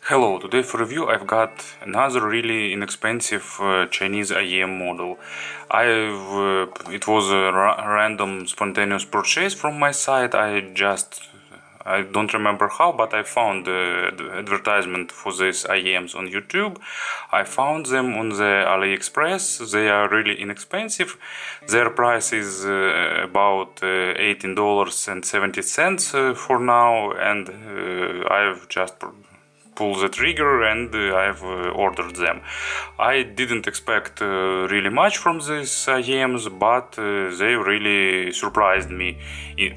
Hello, today for review I've got another really inexpensive Chinese IEM model. It was a random spontaneous purchase from my site. I don't remember how, but I found the advertisement for these IEMs on YouTube. I found them on the AliExpress. They are really inexpensive. Their price is about $18.70 for now, and I've just pull the trigger and I've ordered them. I didn't expect really much from these IEMs, but they really surprised me,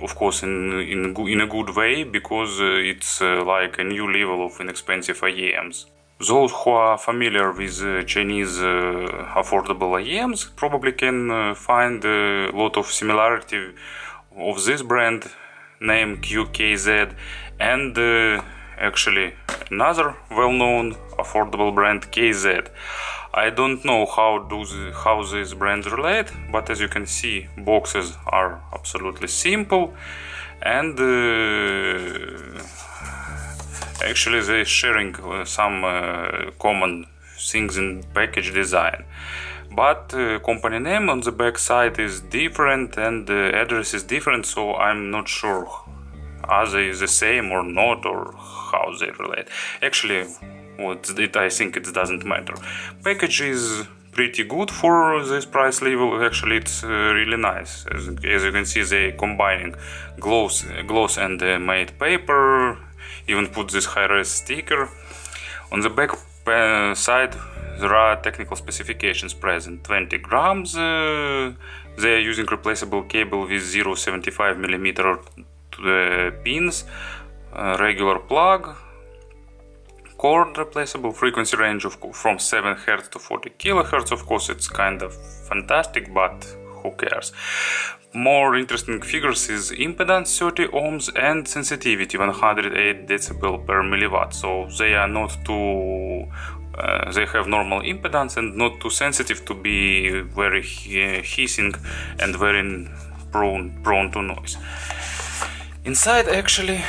of course in a good way, because it's like a new level of inexpensive IEMs. Those who are familiar with Chinese affordable IEMs probably can find a lot of similarity of this brand named QKZ and actually another well-known affordable brand, KZ. I don't know how these brands relate, but as you can see, boxes are absolutely simple, and actually they're sharing some common things in package design. But company name on the back side is different and the address is different, so I'm not sure are they the same or not, or how they relate. Actually, I think it doesn't matter. Package is pretty good for this price level. Actually, it's really nice. As you can see, they combining gloss and matte paper. Even put this high-res sticker. On the back side, there are technical specifications present. 20 grams. They are using replaceable cable with 0.75mm to the pins, regular plug, cord replaceable, frequency range from 7 Hz to 40 kHz. Of course, it's kind of fantastic, but who cares? More interesting figures is impedance 30 ohms and sensitivity 108 dB per milliwatt. So they are not too they have normal impedance and not too sensitive to be very hissing and very prone to noise. Inside, actually,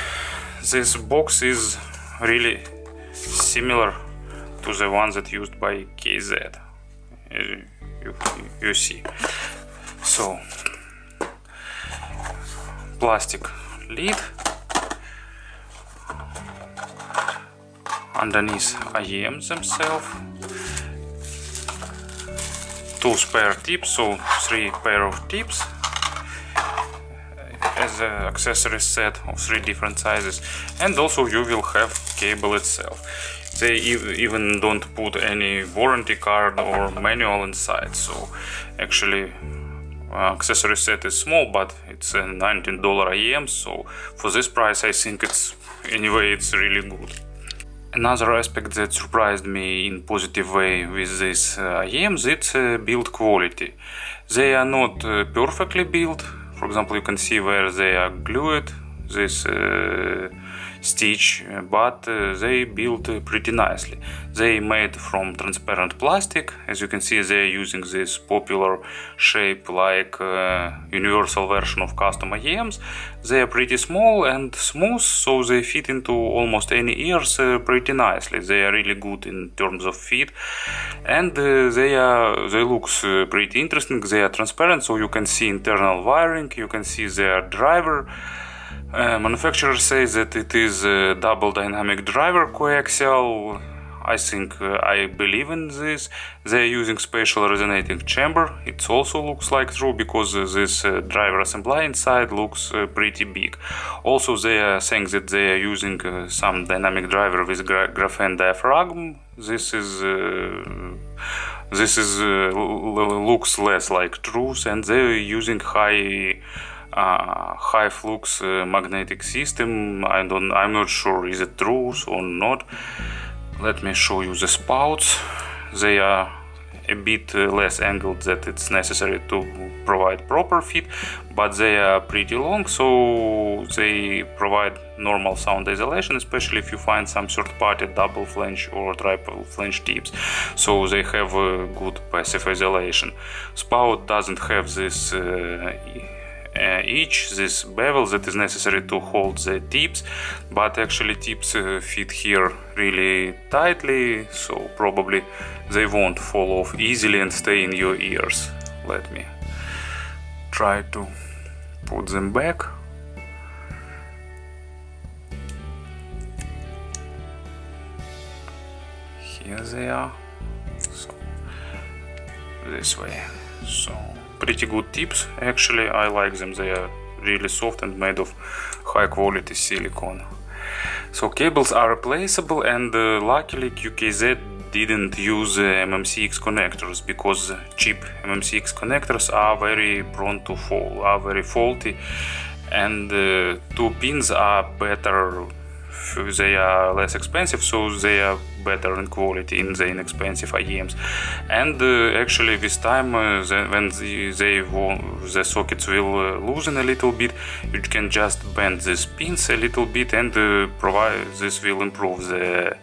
this box is really similar to the one that used by KZ. You see. So, plastic lid, underneath IEMs themselves, 2 spare tips, so 3 pair of tips, as an accessory set of 3 different sizes, and also you will have cable itself. They even don't put any warranty card or manual inside, so actually accessory set is small, but it's a $19 IEM, so for this price I think it's really good. Another aspect that surprised me in positive way with these IEMs, it's build quality. They are not perfectly built. For example, you can see where they are glued, this stitch, but they built pretty nicely. They made from transparent plastic. As you can see, they are using this popular shape like universal version of custom IEMs. They are pretty small and smooth, so they fit into almost any ears pretty nicely. They are really good in terms of fit, and they look pretty interesting. They are transparent, so you can see internal wiring, you can see their driver. Manufacturer says that it is a double dynamic driver coaxial. I think I believe in this. They are using spatial resonating chamber. It also looks like true, because this driver assembly inside looks pretty big. Also, they are saying that they are using some dynamic driver with graphene diaphragm. This looks less like truth, and they are using high flux magnetic system. I'm not sure is it true or not. Let me show you the spouts. They are a bit less angled than it's necessary to provide proper fit, but they are pretty long, so they provide normal sound isolation, especially if you find some third-party double flange or triple flange tips. So they have a good passive isolation. Spout doesn't have this each, this bevel that is necessary to hold the tips, but actually tips fit here really tightly, so probably they won't fall off easily and stay in your ears. Let me try to put them back. Here they are, so this way. So pretty good tips, actually. I like them, they are really soft and made of high quality silicone. So cables are replaceable, and luckily QKZ didn't use MMCX connectors, because cheap MMCX connectors are very prone to fall, are very faulty, and two pins are better. They are less expensive, so they are better in quality in the inexpensive IEMs. And actually this time when the sockets will loosen a little bit, you can just bend these pins a little bit, and this will improve the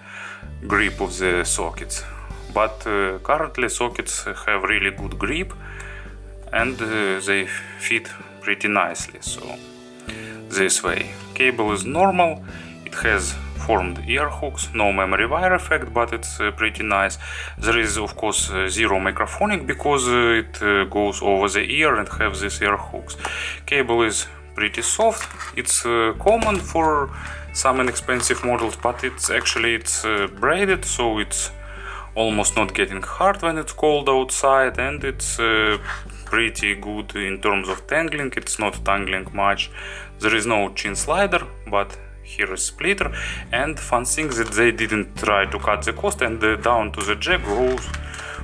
grip of the sockets. But currently sockets have really good grip, and they fit pretty nicely. So this way, cable is normal. It has formed ear hooks, no memory wire effect, but it's pretty nice. There is of course zero microphonic, because it goes over the ear and have these ear hooks. Cable is pretty soft. It's common for some inexpensive models, but it's braided, so it's almost not getting hard when it's cold outside, and it's pretty good in terms of tangling. It's not tangling much. There is no chin slider, but here is splitter, and fun thing that they didn't try to cut the cost, and down to the jack goes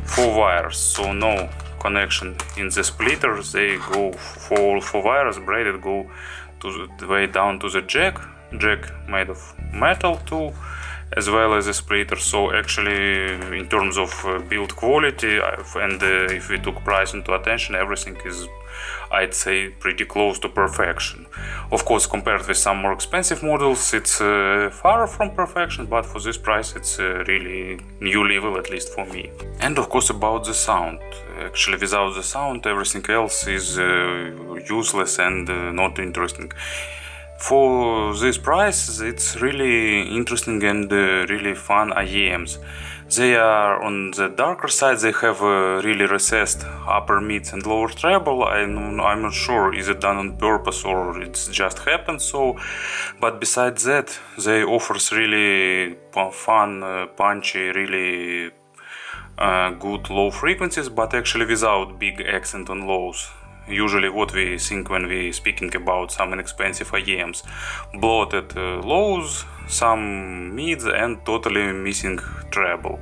4 wires, so no connection in the splitter. They go 4 wires braided, go to the way down to the jack made of metal too, as well as a splitter. So actually in terms of build quality and if we took price into attention, everything is, I'd say, pretty close to perfection. Of course, compared with some more expensive models, it's far from perfection, but for this price it's really new level, at least for me. And of course about the sound. Actually without the sound everything else is useless and not interesting. For this price it's really interesting and really fun IEMs. They are on the darker side. They have really recessed upper mids and lower treble. I'm not sure is it done on purpose or it's just happened so, but besides that they offers really fun, punchy, really good low frequencies, but actually without big accent on lows. Usually what we think when we speaking about some inexpensive IEMs: bloated lows, some mids, and totally missing treble.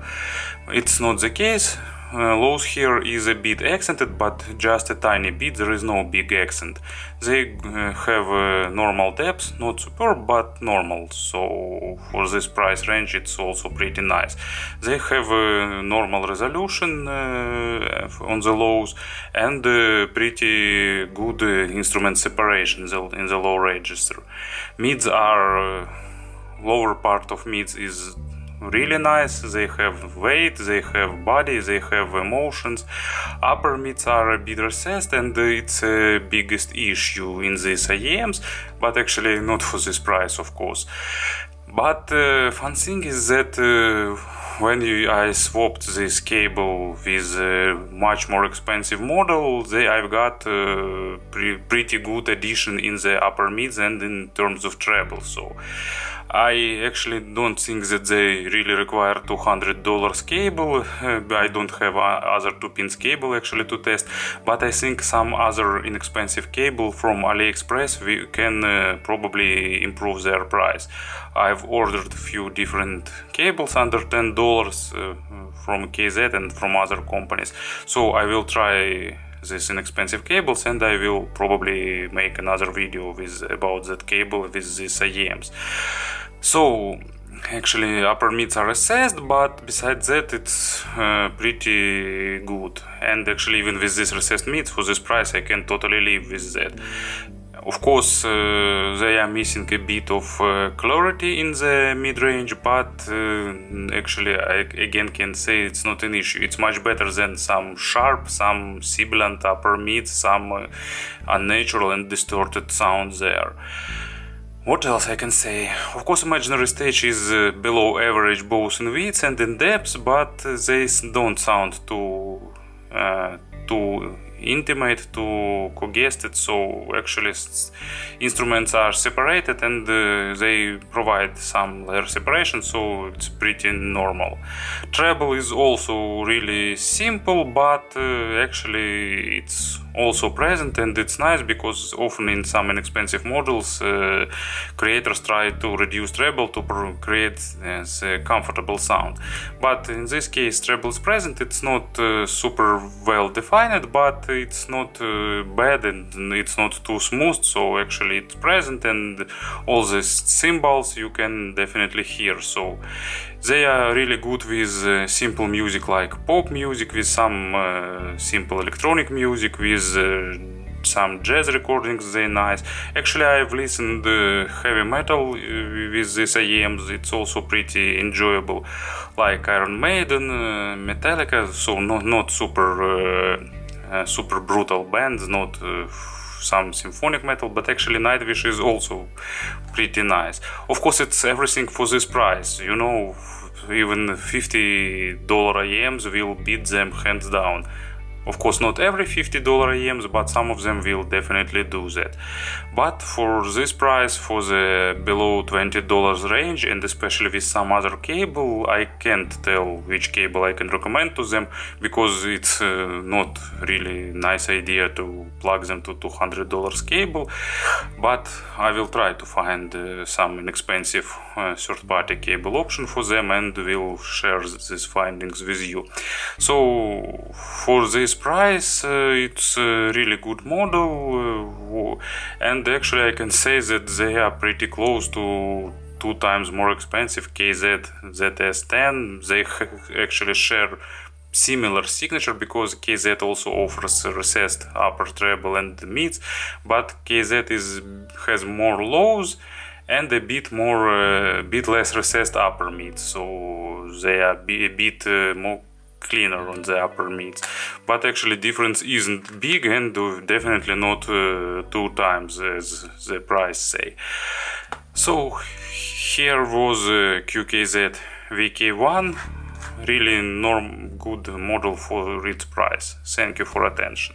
It's not the case. Lows here is a bit accented, but just a tiny bit. There is no big accent. They have normal depths, not superb, but normal. So for this price range it's also pretty nice. They have a normal resolution on the lows, and pretty good instrument separation in the low register. Mids are lower part of mids is really nice. They have weight, they have body, they have emotions. Upper mids are a bit recessed, and it's the biggest issue in these IEMs, but actually not for this price, of course. But fun thing is that when I swapped this cable with a much more expensive model, I've got pretty good addition in the upper mids and in terms of treble. So I actually don't think that they really require $200 cable. I don't have other 2-pins cable actually to test, but I think some other inexpensive cable from AliExpress we can probably improve their price. I've ordered a few different cables under $10 from KZ and from other companies, so I will try these inexpensive cables, and I will probably make another video about that cable with these IEMs. So actually upper mids are recessed, but besides that it's pretty good. And actually even with this recessed mids for this price I can totally live with that. Of course, they are missing a bit of clarity in the mid-range, but actually I again can say it's not an issue. It's much better than some sharp, some sibilant upper mid, some unnatural and distorted sounds there. What else I can say? Of course, imaginary stage is below average both in width and in depth, but they don't sound too intimate, too congested, so actually instruments are separated and they provide some layer separation, so it's pretty normal. Treble is also really simple, but actually it's also present, and it's nice because often in some inexpensive models creators try to reduce treble to create a comfortable sound, but in this case treble is present. It's not super well defined, but it's not bad and it's not too smooth, so actually it's present, and all these cymbals you can definitely hear. So they are really good with simple music like pop music, with some simple electronic music, with some jazz recordings. They're nice. Actually, I've listened heavy metal with these IEMs. It's also pretty enjoyable, like Iron Maiden, Metallica. So not super brutal bands, not some symphonic metal, but actually Nightwish is also pretty nice. Of course, it's everything for this price, you know. Even $50 IEMs will beat them hands down. Of course, not every $50 IEMs, but some of them will definitely do that. But for this price, for the below $20 range, and especially with some other cable, I can't tell which cable I can recommend to them, because it's not really nice idea to plug them to $200 cable. But I will try to find some inexpensive third-party cable option for them, and will share these findings with you. So for this price, it's a really good model, and actually I can say that they are pretty close to 2 times more expensive QKZ ZS10. They actually share similar signature, because QKZ also offers recessed upper treble and mids, but QKZ has more lows and a bit less recessed upper mids, so they are a bit more cleaner on the upper mids. But actually difference isn't big, and definitely not 2 times as the price say. So here was QKZ VK1, really good model for its price. Thank you for attention.